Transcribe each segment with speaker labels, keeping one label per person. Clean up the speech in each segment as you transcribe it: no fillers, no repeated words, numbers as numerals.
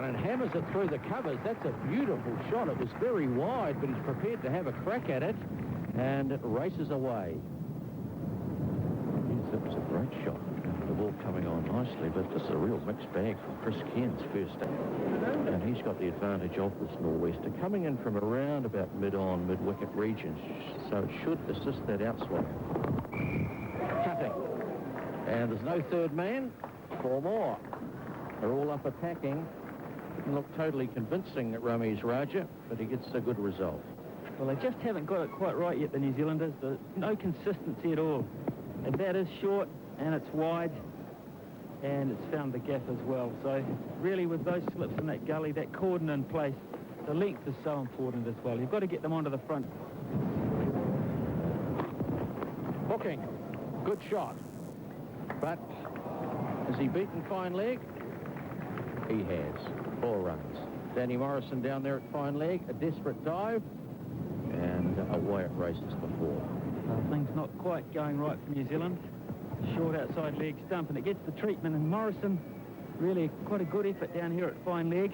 Speaker 1: one and hammers it through the covers. That's a beautiful shot. It was very wide, but he's prepared to have a crack at it, and it races away. Yes, that was a great shot. The ball coming on nicely, but this is a real mixed bag from Chris Ken's first day. And he's got the advantage of this nor'wester coming in from around about mid-wicket region, so it should assist that outswing. Cutting. And there's no third man. 4 more. They're all up attacking. Didn't look totally convincing at Ramiz Raja, but he gets a good result.
Speaker 2: Well, they just haven't got it quite right yet, the New Zealanders. There's no consistency at all. And that is short, and it's wide, and it's found the gap as well. So really, with those slips in that gully, that cordon in place, the length is so important as well. You've got to get them onto the front.
Speaker 1: Hooking. Good shot. But has he beaten fine leg? He has. 4 runs. Danny Morrison down there at fine leg. A desperate dive. And away it races before.
Speaker 2: Things not quite going right for New Zealand. Short outside leg stump, and it gets the treatment. And Morrison, really quite a good effort down here at fine leg.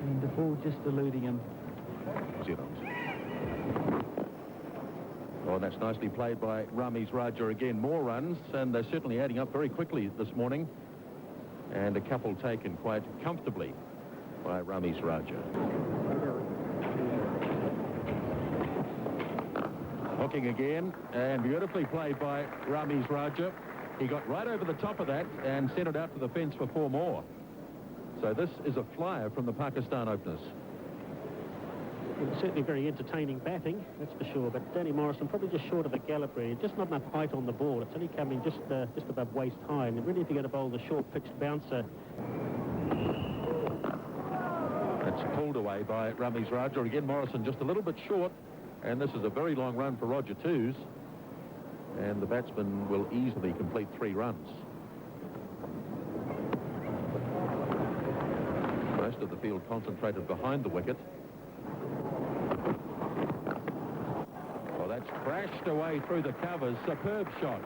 Speaker 2: And the ball just eluding him.
Speaker 3: Well, that's nicely played by Ramiz Raja again. More runs, and they're certainly adding up very quickly this morning. And a couple taken quite comfortably by Ramiz Raja. Hooking again, and beautifully played by Ramiz Raja. He got right over the top of that and sent it out to the fence for 4 more. So this is a flyer from the Pakistan openers.
Speaker 4: Well, certainly very entertaining batting, that's for sure. But Danny Morrison probably just short of the Gallipoli, just not enough height on the ball. It's only coming just above waist high. And really, if you're going to bowl the short-pitched bouncer.
Speaker 3: It's pulled away by Ramiz Raja. Again, Morrison just a little bit short. And this is a very long run for Roger Twos. And the batsman will easily complete 3 runs. Most of the field concentrated behind the wicket. Well, that's crashed away through the covers. Superb shot.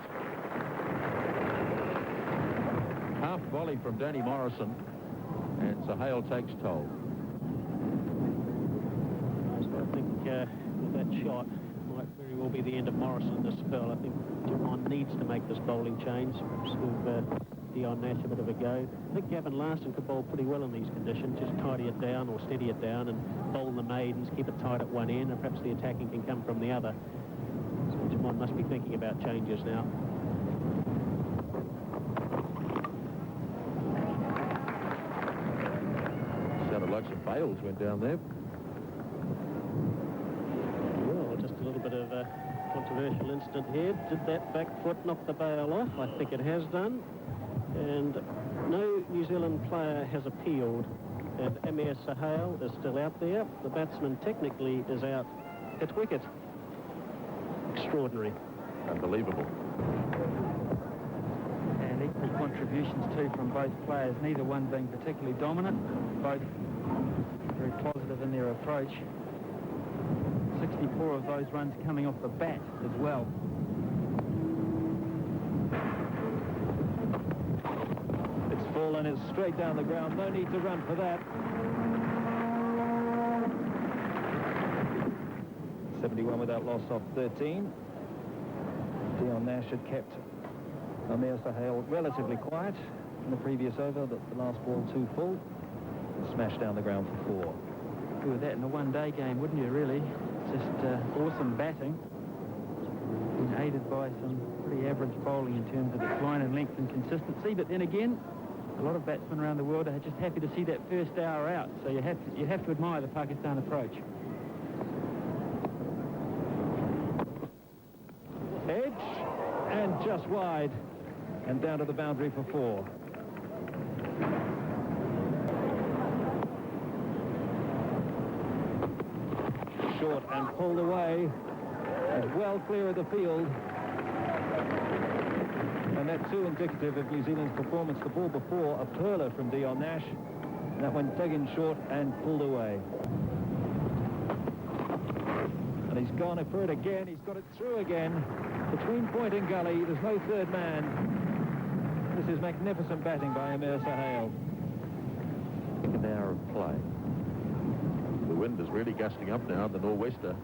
Speaker 3: Half volley from Danny Morrison. And Sohail takes toll.
Speaker 4: I think with that shot might very well be the end of Morrison in this spell. I think Japan needs to make this bowling change. Perhaps give Dion Nash a bit of a go. I think Gavin Larson could bowl pretty well in these conditions. Just tidy it down or steady it down and bowl the maidens, keep it tight at one end, and perhaps the attacking can come from the other. So Japan must be thinking about changes now.
Speaker 3: Sounded like some bails went down there.
Speaker 4: Just a little bit of a controversial incident here. Did that back foot knock the bail off? I think it has done. And no New Zealand player has appealed. And Aamir Sohail is still out there. The batsman technically is out at wicket. Extraordinary.
Speaker 3: Unbelievable.
Speaker 2: And equal contributions too from both players, neither one being particularly dominant, both very positive in their approach. 64 of those runs coming off the bat as well.
Speaker 1: It's fallen, it's straight down the ground. No need to run for that. 71 without loss off 13. Dion Nash had kept Aamir Sohail relatively quiet in the previous over, the last ball too full. Smashed down the ground for 4.
Speaker 2: Do with that in a one-day game, wouldn't you, really? Just awesome batting. Been aided by some pretty average bowling in terms of its line and length and consistency. But then again, a lot of batsmen around the world are just happy to see that first hour out. So you have to admire the Pakistan approach.
Speaker 1: Edge and just wide and down to the boundary for 4. Short and pulled away and well clear of the field. And that's too indicative of New Zealand's performance. The ball before, a perler from Dion Nash. And that went dug in short and pulled away. And he's gone for it again. He's got it through again. Between point and gully, there's no third man. This is magnificent batting by Aamir Sohail.
Speaker 3: And
Speaker 1: hour of play.
Speaker 3: The wind is really gusting up now, the nor'wester.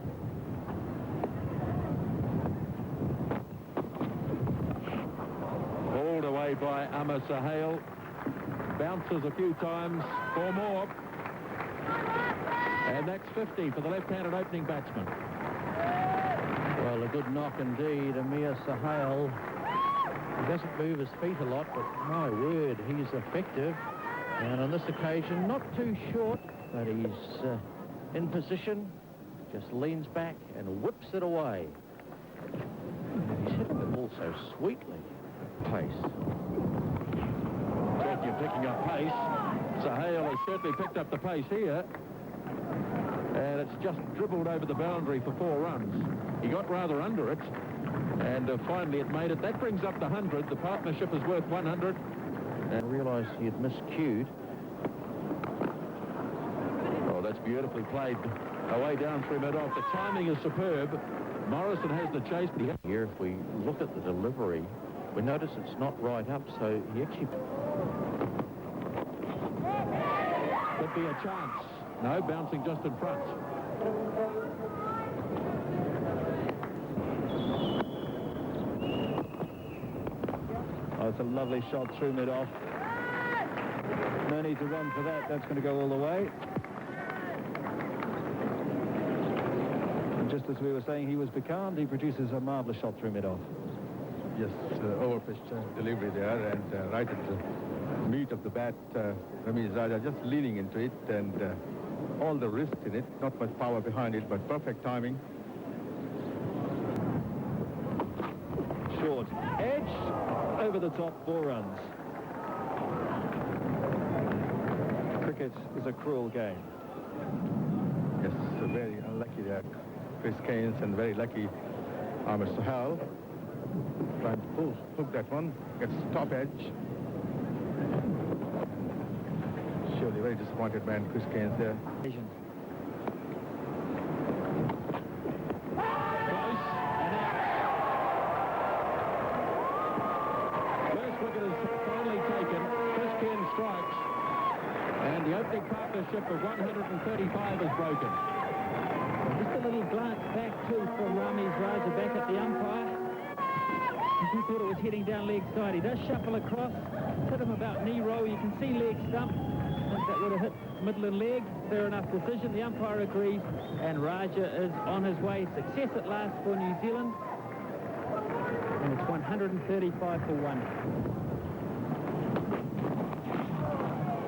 Speaker 3: Hauled away by Aamir Sohail. Bounces a few times, 4 more. And that's 50 for the left-handed opening batsman.
Speaker 1: Well, a good knock indeed. Aamir Sohail. He doesn't move his feet a lot, but my word, he's effective. And on this occasion, not too short, but he's in position, just leans back and whips it away. And he's hitting the ball so sweetly. Pace.
Speaker 3: Talking of picking up pace, Sohail has certainly picked up the pace here. And it's just dribbled over the boundary for 4 runs. He got rather under it, and finally it made it. That brings up the 100. The partnership is worth 100.
Speaker 1: And realised he had miscued.
Speaker 3: Oh, that's beautifully played away down through mid-off. The timing is superb. Morrison has the chase.
Speaker 1: Here, if we look at the delivery, we notice it's not right up, so he actually...
Speaker 3: Could be a chance. No, bouncing just in front.
Speaker 2: Oh, it's a lovely shot through mid-off. No need to run for that. That's going to go all the way. And just as we were saying, he was becalmed. He produces a marvellous shot through mid-off.
Speaker 5: Yes, overpitched delivery there, and right at the meat of the bat, Ramiz just leaning into it, and all the wrist in it, not much power behind it, but perfect timing.
Speaker 2: Short edge, over the top, 4 runs. Cricket is a cruel game.
Speaker 5: Yes, very unlucky there, Chris Keynes, and very lucky Aamir Sohail. Trying to hook that one, gets top edge. Surely very disappointed man, Chris Keynes there.
Speaker 3: First wicket is finally taken. Chris Keynes strikes. And the opening partnership of 135 is broken.
Speaker 2: Just a little glance back too from Ramiz Raja back at the umpire. He thought it was heading down leg side. He does shuffle across, hit him about knee roll. You can see leg stump. I think that would have hit middle and leg. Fair enough decision. The umpire agrees, and Raja is on his way. Success at last for New Zealand. And it's 135 for 1.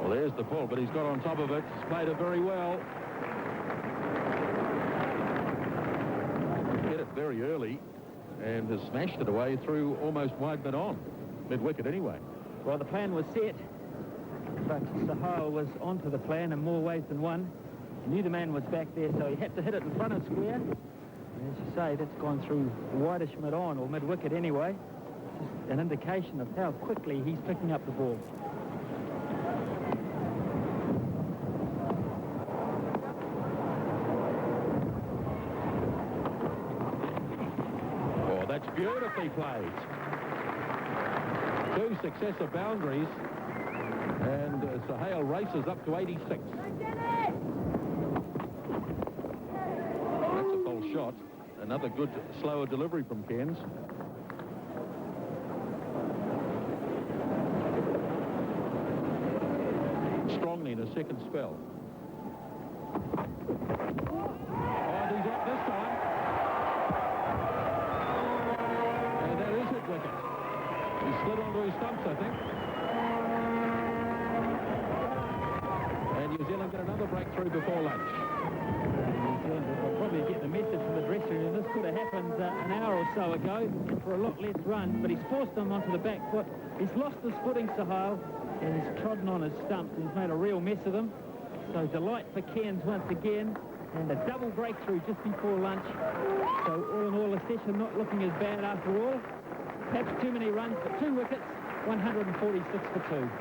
Speaker 3: Well, there's the pull, but he's got on top of it. He's played it very well. Hit it very early and has smashed it away through almost wide mid-on. Mid-wicket anyway.
Speaker 2: Well, the plan was set, but Sohail was onto the plan in more ways than one. He knew the man was back there, so he had to hit it in front of square. And as you say, that's gone through wideish mid-on, or mid-wicket anyway. It's just an indication of how quickly he's picking up the ball.
Speaker 3: That's beautifully played. 2 successive boundaries, and Sohail races up to 86. That's a full shot. Another good slower delivery from Keynes. Strongly in a second spell. Oh, he's out this time. He slid onto his stumps, I think. And New Zealand get another breakthrough before lunch.
Speaker 2: New Zealand will probably get the message from the dressing room. This could have happened an hour or so ago for a lot less runs, but he's forced them onto the back foot. He's lost his footing, Sohail, and he's trodden on his stumps, and he's made a real mess of them. So delight for Keynes once again, and a double breakthrough just before lunch. So all in all, the session not looking as bad after all. Perhaps too many runs, but 2 wickets, 146 for 2.